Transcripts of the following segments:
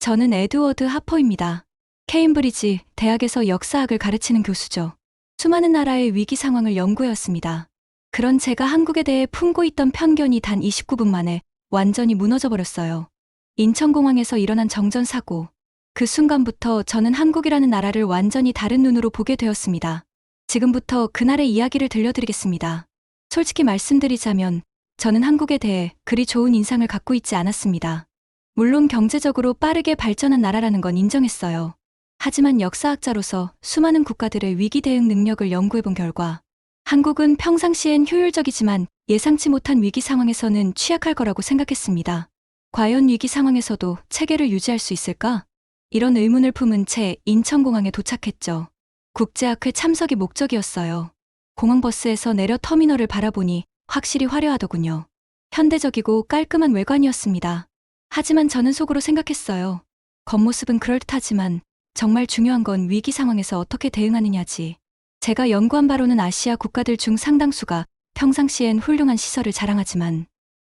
저는 에드워드 하퍼입니다. 케임브리지 대학에서 역사학을 가르치는 교수죠. 수많은 나라의 위기 상황을 연구해왔습니다. 그런 제가 한국에 대해 품고 있던 편견이 단 29분 만에 완전히 무너져 버렸어요. 인천공항에서 일어난 정전사고. 그 순간부터 저는 한국이라는 나라를 완전히 다른 눈으로 보게 되었습니다. 지금부터 그날의 이야기를 들려드리겠습니다. 솔직히 말씀드리자면 저는 한국에 대해 그리 좋은 인상을 갖고 있지 않았습니다. 물론 경제적으로 빠르게 발전한 나라라는 건 인정했어요. 하지만 역사학자로서 수많은 국가들의 위기 대응 능력을 연구해본 결과 한국은 평상시엔 효율적이지만 예상치 못한 위기 상황에서는 취약할 거라고 생각했습니다. 과연 위기 상황에서도 체계를 유지할 수 있을까? 이런 의문을 품은 채 인천공항에 도착했죠. 국제학회 참석이 목적이었어요. 공항버스에서 내려 터미널을 바라보니 확실히 화려하더군요. 현대적이고 깔끔한 외관이었습니다. 하지만 저는 속으로 생각했어요. 겉모습은 그럴듯하지만 정말 중요한 건 위기 상황에서 어떻게 대응하느냐지. 제가 연구한 바로는 아시아 국가들 중 상당수가 평상시엔 훌륭한 시설을 자랑하지만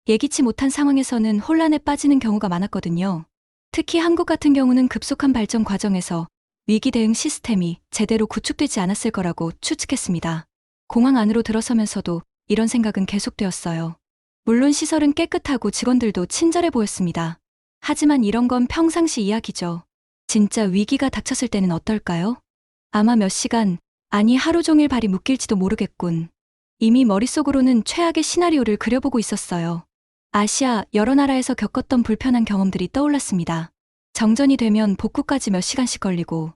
예기치 못한 상황에서는 혼란에 빠지는 경우가 많았거든요. 특히 한국 같은 경우는 급속한 발전 과정에서 위기 대응 시스템이 제대로 구축되지 않았을 거라고 추측했습니다. 공항 안으로 들어서면서도 이런 생각은 계속되었어요. 물론 시설은 깨끗하고 직원들도 친절해 보였습니다. 하지만 이런 건 평상시 이야기죠. 진짜 위기가 닥쳤을 때는 어떨까요? 아마 몇 시간, 아니 하루 종일 발이 묶일지도 모르겠군. 이미 머릿속으로는 최악의 시나리오를 그려보고 있었어요. 아시아 여러 나라에서 겪었던 불편한 경험들이 떠올랐습니다. 정전이 되면 복구까지 몇 시간씩 걸리고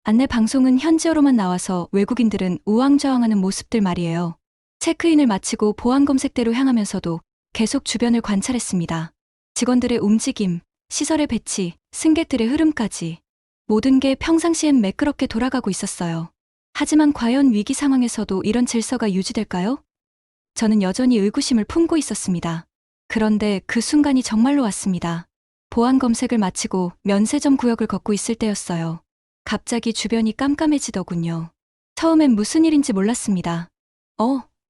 안내 방송은 현지어로만 나와서 외국인들은 우왕좌왕하는 모습들 말이에요. 체크인을 마치고 보안 검색대로 향하면서도 계속 주변을 관찰했습니다. 직원들의 움직임, 시설의 배치, 승객들의 흐름까지 모든 게 평상시엔 매끄럽게 돌아가고 있었어요. 하지만 과연 위기 상황에서도 이런 질서가 유지될까요? 저는 여전히 의구심을 품고 있었습니다. 그런데 그 순간이 정말로 왔습니다. 보안 검색을 마치고 면세점 구역을 걷고 있을 때였어요. 갑자기 주변이 깜깜해지더군요. 처음엔 무슨 일인지 몰랐습니다.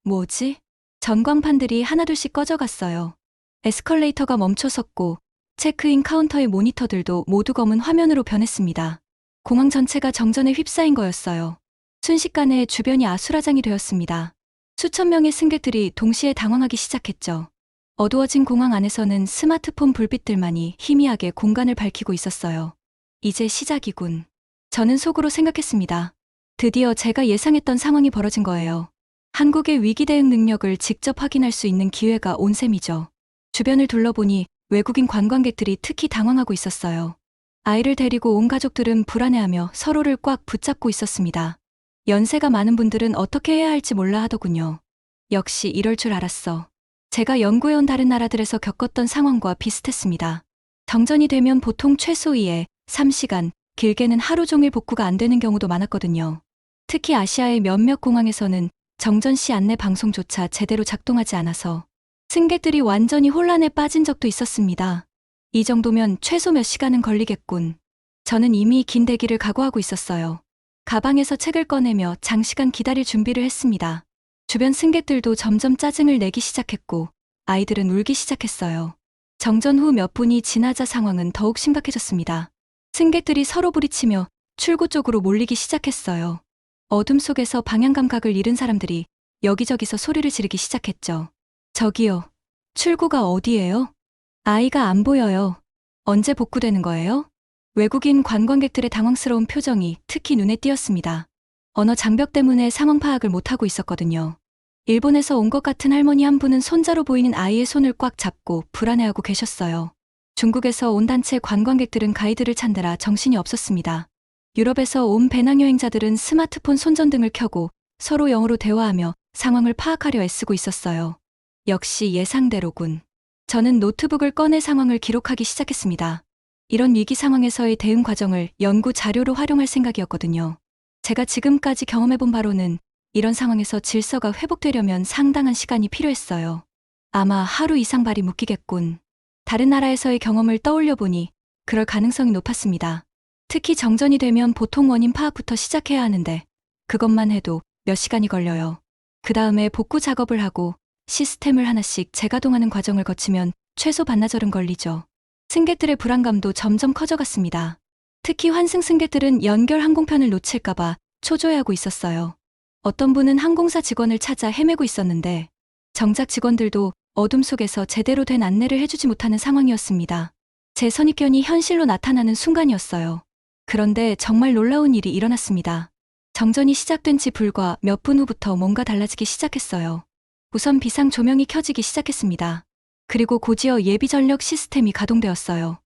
뭐지? 전광판들이 하나둘씩 꺼져갔어요. 에스컬레이터가 멈춰섰고 체크인 카운터의 모니터들도 모두 검은 화면으로 변했습니다. 공항 전체가 정전에 휩싸인 거였어요. 순식간에 주변이 아수라장이 되었습니다. 수천 명의 승객들이 동시에 당황하기 시작했죠. 어두워진 공항 안에서는 스마트폰 불빛들만이 희미하게 공간을 밝히고 있었어요. 이제 시작이군. 저는 속으로 생각했습니다. 드디어 제가 예상했던 상황이 벌어진 거예요. 한국의 위기 대응 능력을 직접 확인할 수 있는 기회가 온 셈이죠. 주변을 둘러보니 외국인 관광객들이 특히 당황하고 있었어요. 아이를 데리고 온 가족들은 불안해하며 서로를 꽉 붙잡고 있었습니다. 연세가 많은 분들은 어떻게 해야 할지 몰라 하더군요. 역시 이럴 줄 알았어. 제가 연구해온 다른 나라들에서 겪었던 상황과 비슷했습니다. 정전이 되면 보통 최소 2에 3시간, 길게는 하루 종일 복구가 안 되는 경우도 많았거든요. 특히 아시아의 몇몇 공항에서는 정전 시 안내 방송조차 제대로 작동하지 않아서 승객들이 완전히 혼란에 빠진 적도 있었습니다. 이 정도면 최소 몇 시간은 걸리겠군. 저는 이미 긴 대기를 각오하고 있었어요. 가방에서 책을 꺼내며 장시간 기다릴 준비를 했습니다. 주변 승객들도 점점 짜증을 내기 시작했고 아이들은 울기 시작했어요. 정전 후 몇 분이 지나자 상황은 더욱 심각해졌습니다. 승객들이 서로 부딪히며 출구 쪽으로 몰리기 시작했어요. 어둠 속에서 방향 감각을 잃은 사람들이 여기저기서 소리를 지르기 시작했죠. 저기요. 출구가 어디예요? 아이가 안 보여요. 언제 복구되는 거예요? 외국인 관광객들의 당황스러운 표정이 특히 눈에 띄었습니다. 언어 장벽 때문에 상황 파악을 못하고 있었거든요. 일본에서 온 것 같은 할머니 한 분은 손자로 보이는 아이의 손을 꽉 잡고 불안해하고 계셨어요. 중국에서 온 단체 관광객들은 가이드를 찾느라 정신이 없었습니다. 유럽에서 온 배낭여행자들은 스마트폰 손전등을 켜고 서로 영어로 대화하며 상황을 파악하려 애쓰고 있었어요. 역시 예상대로군. 저는 노트북을 꺼내 상황을 기록하기 시작했습니다. 이런 위기 상황에서의 대응 과정을 연구 자료로 활용할 생각이었거든요. 제가 지금까지 경험해본 바로는 이런 상황에서 질서가 회복되려면 상당한 시간이 필요했어요. 아마 하루 이상 발이 묶이겠군. 다른 나라에서의 경험을 떠올려 보니 그럴 가능성이 높았습니다. 특히 정전이 되면 보통 원인 파악부터 시작해야 하는데 그것만 해도 몇 시간이 걸려요. 그 다음에 복구 작업을 하고 시스템을 하나씩 재가동하는 과정을 거치면 최소 반나절은 걸리죠. 승객들의 불안감도 점점 커져갔습니다. 특히 환승 승객들은 연결 항공편을 놓칠까봐 초조해하고 있었어요. 어떤 분은 항공사 직원을 찾아 헤매고 있었는데 정작 직원들도 어둠 속에서 제대로 된 안내를 해주지 못하는 상황이었습니다. 제 선입견이 현실로 나타나는 순간이었어요. 그런데 정말 놀라운 일이 일어났습니다. 정전이 시작된 지 불과 몇 분 후부터 뭔가 달라지기 시작했어요. 우선 비상 조명이 켜지기 시작했습니다. 그리고 곧이어 예비 전력 시스템이 가동되었어요.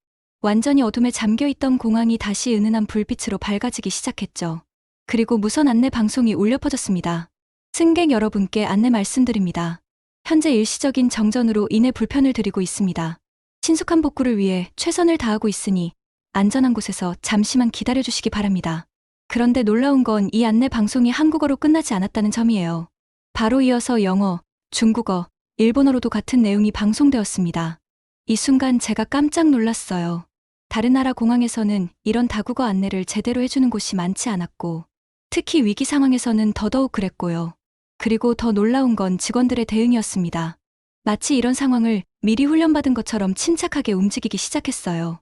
완전히 어둠에 잠겨있던 공항이 다시 은은한 불빛으로 밝아지기 시작했죠. 그리고 무선 안내 방송이 울려 퍼졌습니다. 승객 여러분께 안내 말씀드립니다. 현재 일시적인 정전으로 인해 불편을 드리고 있습니다. 신속한 복구를 위해 최선을 다하고 있으니 안전한 곳에서 잠시만 기다려주시기 바랍니다. 그런데 놀라운 건 이 안내 방송이 한국어로 끝나지 않았다는 점이에요. 바로 이어서 영어, 중국어, 일본어로도 같은 내용이 방송되었습니다. 이 순간 제가 깜짝 놀랐어요. 다른 나라 공항에서는 이런 다국어 안내를 제대로 해주는 곳이 많지 않았고, 특히 위기 상황에서는 더더욱 그랬고요. 그리고 더 놀라운 건 직원들의 대응이었습니다. 마치 이런 상황을 미리 훈련받은 것처럼 침착하게 움직이기 시작했어요.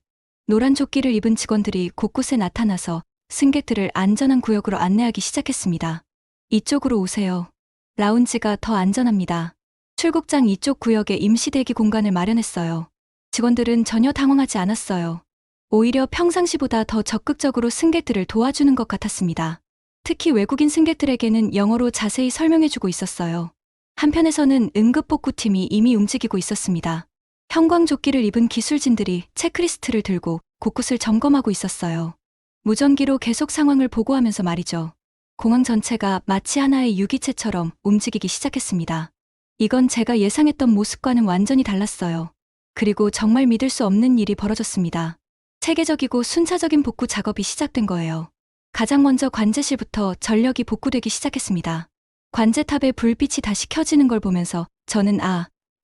노란 조끼를 입은 직원들이 곳곳에 나타나서 승객들을 안전한 구역으로 안내하기 시작했습니다. 이쪽으로 오세요. 라운지가 더 안전합니다. 출국장 이쪽 구역에 임시 대기 공간을 마련했어요. 직원들은 전혀 당황하지 않았어요. 오히려 평상시보다 더 적극적으로 승객들을 도와주는 것 같았습니다. 특히 외국인 승객들에게는 영어로 자세히 설명해주고 있었어요. 한편에서는 응급복구팀이 이미 움직이고 있었습니다. 형광조끼를 입은 기술진들이 체크리스트를 들고 곳곳을 점검하고 있었어요. 무전기로 계속 상황을 보고하면서 말이죠. 공항 전체가 마치 하나의 유기체처럼 움직이기 시작했습니다. 이건 제가 예상했던 모습과는 완전히 달랐어요. 그리고 정말 믿을 수 없는 일이 벌어졌습니다. 체계적이고 순차적인 복구 작업이 시작된 거예요. 가장 먼저 관제실부터 전력이 복구되기 시작했습니다. 관제탑에 불빛이 다시 켜지는 걸 보면서 저는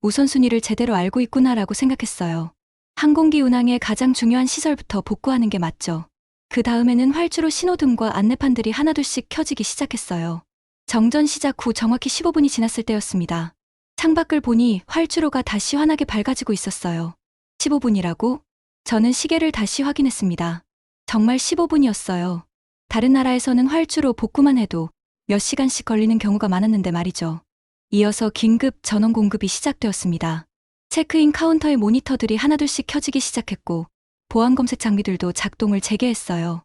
우선순위를 제대로 알고 있구나라고 생각했어요. 항공기 운항의 가장 중요한 시설부터 복구하는 게 맞죠. 그 다음에는 활주로 신호등과 안내판들이 하나둘씩 켜지기 시작했어요. 정전 시작 후 정확히 15분이 지났을 때였습니다. 창밖을 보니 활주로가 다시 환하게 밝아지고 있었어요. 15분이라고? 저는 시계를 다시 확인했습니다. 정말 15분이었어요. 다른 나라에서는 활주로 복구만 해도 몇 시간씩 걸리는 경우가 많았는데 말이죠. 이어서 긴급 전원 공급이 시작되었습니다. 체크인 카운터의 모니터들이 하나둘씩 켜지기 시작했고 보안 검색 장비들도 작동을 재개했어요.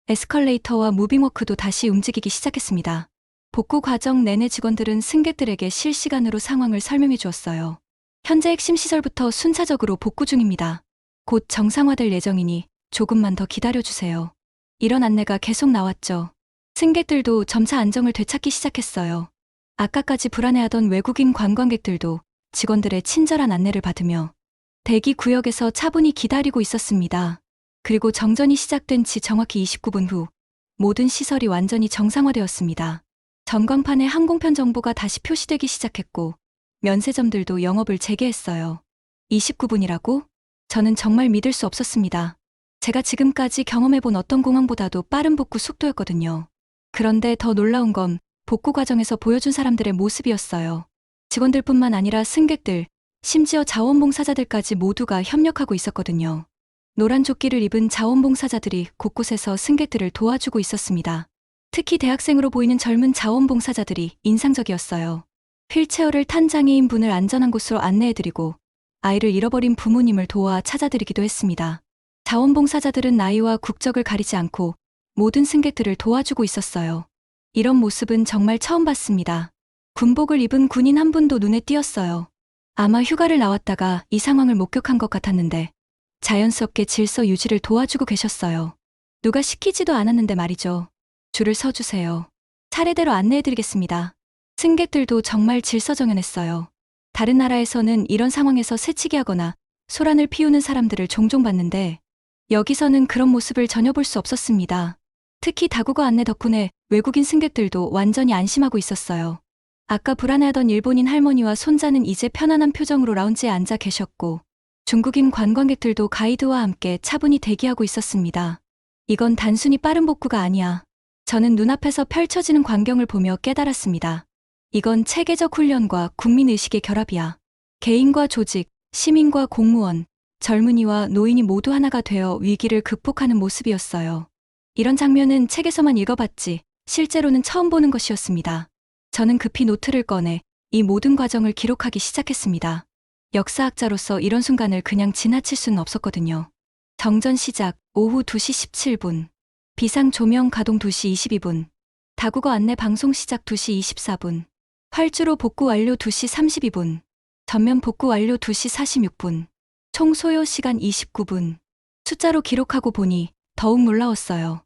에스컬레이터와 무빙워크도 다시 움직이기 시작했습니다. 복구 과정 내내 직원들은 승객들에게 실시간으로 상황을 설명해 주었어요. 현재 핵심 시설부터 순차적으로 복구 중입니다. 곧 정상화될 예정이니 조금만 더 기다려주세요. 이런 안내가 계속 나왔죠. 승객들도 점차 안정을 되찾기 시작했어요. 아까까지 불안해하던 외국인 관광객들도 직원들의 친절한 안내를 받으며 대기 구역에서 차분히 기다리고 있었습니다. 그리고 정전이 시작된 지 정확히 29분 후 모든 시설이 완전히 정상화되었습니다. 전광판에 항공편 정보가 다시 표시되기 시작했고 면세점들도 영업을 재개했어요. 29분이라고? 저는 정말 믿을 수 없었습니다. 제가 지금까지 경험해본 어떤 공항보다도 빠른 복구 속도였거든요. 그런데 더 놀라운 건 복구 과정에서 보여준 사람들의 모습이었어요. 직원들뿐만 아니라 승객들, 심지어 자원봉사자들까지 모두가 협력하고 있었거든요. 노란 조끼를 입은 자원봉사자들이 곳곳에서 승객들을 도와주고 있었습니다. 특히 대학생으로 보이는 젊은 자원봉사자들이 인상적이었어요. 휠체어를 탄 장애인분을 안전한 곳으로 안내해드리고 아이를 잃어버린 부모님을 도와 찾아드리기도 했습니다. 자원봉사자들은 나이와 국적을 가리지 않고 모든 승객들을 도와주고 있었어요. 이런 모습은 정말 처음 봤습니다. 군복을 입은 군인 한 분도 눈에 띄었어요. 아마 휴가를 나왔다가 이 상황을 목격한 것 같았는데 자연스럽게 질서 유지를 도와주고 계셨어요. 누가 시키지도 않았는데 말이죠. 줄을 서주세요. 차례대로 안내해드리겠습니다. 승객들도 정말 질서정연했어요. 다른 나라에서는 이런 상황에서 새치기 하거나 소란을 피우는 사람들을 종종 봤는데 여기서는 그런 모습을 전혀 볼 수 없었습니다. 특히 다국어 안내 덕분에 외국인 승객들도 완전히 안심하고 있었어요. 아까 불안해하던 일본인 할머니와 손자는 이제 편안한 표정으로 라운지에 앉아 계셨고 중국인 관광객들도 가이드와 함께 차분히 대기하고 있었습니다. 이건 단순히 빠른 복구가 아니야. 저는 눈앞에서 펼쳐지는 광경을 보며 깨달았습니다. 이건 체계적 훈련과 국민의식의 결합이야. 개인과 조직, 시민과 공무원, 젊은이와 노인이 모두 하나가 되어 위기를 극복하는 모습이었어요. 이런 장면은 책에서만 읽어봤지 실제로는 처음 보는 것이었습니다. 저는 급히 노트를 꺼내 이 모든 과정을 기록하기 시작했습니다. 역사학자로서 이런 순간을 그냥 지나칠 수는 없었거든요. 정전 시작 오후 2시 17분. 비상 조명 가동 2시 22분. 다국어 안내 방송 시작 2시 24분. 활주로 복구 완료 2시 32분. 전면 복구 완료 2시 46분. 총 소요 시간 29분. 숫자로 기록하고 보니 더욱 놀라웠어요.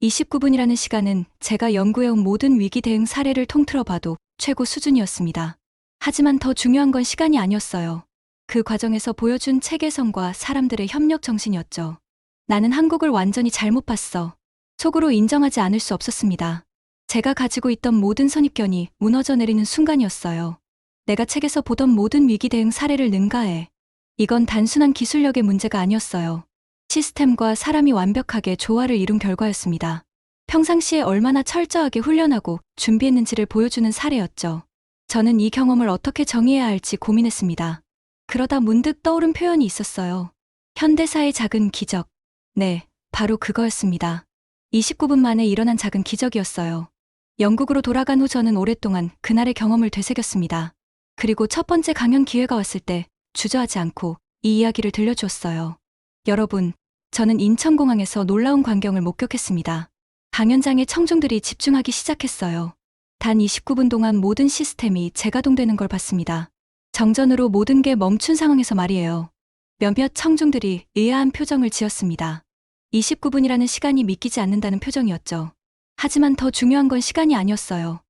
29분이라는 시간은 제가 연구해온 모든 위기 대응 사례를 통틀어 봐도 최고 수준이었습니다. 하지만 더 중요한 건 시간이 아니었어요. 그 과정에서 보여준 체계성과 사람들의 협력 정신이었죠. 나는 한국을 완전히 잘못 봤어. 속으로 인정하지 않을 수 없었습니다. 제가 가지고 있던 모든 선입견이 무너져 내리는 순간이었어요. 내가 책에서 보던 모든 위기 대응 사례를 능가해. 이건 단순한 기술력의 문제가 아니었어요. 시스템과 사람이 완벽하게 조화를 이룬 결과였습니다. 평상시에 얼마나 철저하게 훈련하고 준비했는지를 보여주는 사례였죠. 저는 이 경험을 어떻게 정의해야 할지 고민했습니다. 그러다 문득 떠오른 표현이 있었어요. 현대사의 작은 기적. 네, 바로 그거였습니다. 29분 만에 일어난 작은 기적이었어요. 영국으로 돌아간 후 저는 오랫동안 그날의 경험을 되새겼습니다. 그리고 첫 번째 강연 기회가 왔을 때 주저하지 않고 이 이야기를 들려주었어요. 여러분, 저는 인천공항에서 놀라운 광경을 목격했습니다. 강연장에 청중들이 집중하기 시작했어요. 단 29분 동안 모든 시스템이 재가동되는 걸 봤습니다. 정전으로 모든 게 멈춘 상황에서 말이에요. 몇몇 청중들이 의아한 표정을 지었습니다. 29분이라는 시간이 믿기지 않는다는 표정이었죠. 하지만 더 중요한 건 시간이 아니었어요.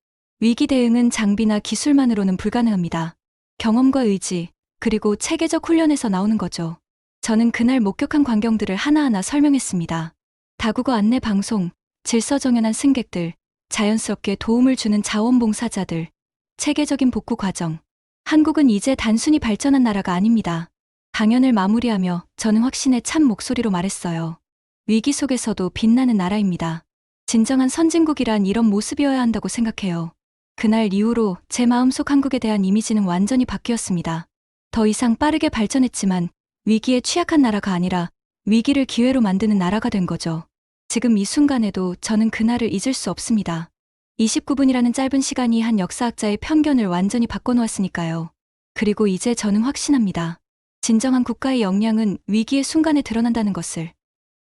위기 대응은 장비나 기술만으로는 불가능합니다. 경험과 의지, 그리고 체계적 훈련에서 나오는 거죠. 저는 그날 목격한 광경들을 하나하나 설명했습니다. 다국어 안내 방송, 질서정연한 승객들, 자연스럽게 도움을 주는 자원봉사자들, 체계적인 복구 과정. 한국은 이제 단순히 발전한 나라가 아닙니다. 강연을 마무리하며 저는 확신에 찬 목소리로 말했어요. 위기 속에서도 빛나는 나라입니다. 진정한 선진국이란 이런 모습이어야 한다고 생각해요. 그날 이후로 제 마음속 한국에 대한 이미지는 완전히 바뀌었습니다. 더 이상 빠르게 발전했지만 위기에 취약한 나라가 아니라 위기를 기회로 만드는 나라가 된 거죠. 지금 이 순간에도 저는 그날을 잊을 수 없습니다. 29분이라는 짧은 시간이 한 역사학자의 편견을 완전히 바꿔놓았으니까요. 그리고 이제 저는 확신합니다. 진정한 국가의 역량은 위기의 순간에 드러난다는 것을.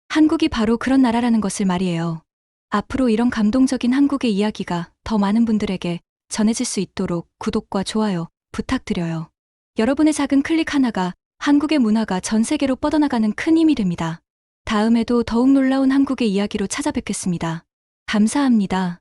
한국이 바로 그런 나라라는 것을 말이에요. 앞으로 이런 감동적인 한국의 이야기가 더 많은 분들에게 전해질 수 있도록 구독과 좋아요 부탁드려요. 여러분의 작은 클릭 하나가 한국의 문화가 전 세계로 뻗어나가는 큰 힘이 됩니다. 다음에도 더욱 놀라운 한국의 이야기로 찾아뵙겠습니다. 감사합니다.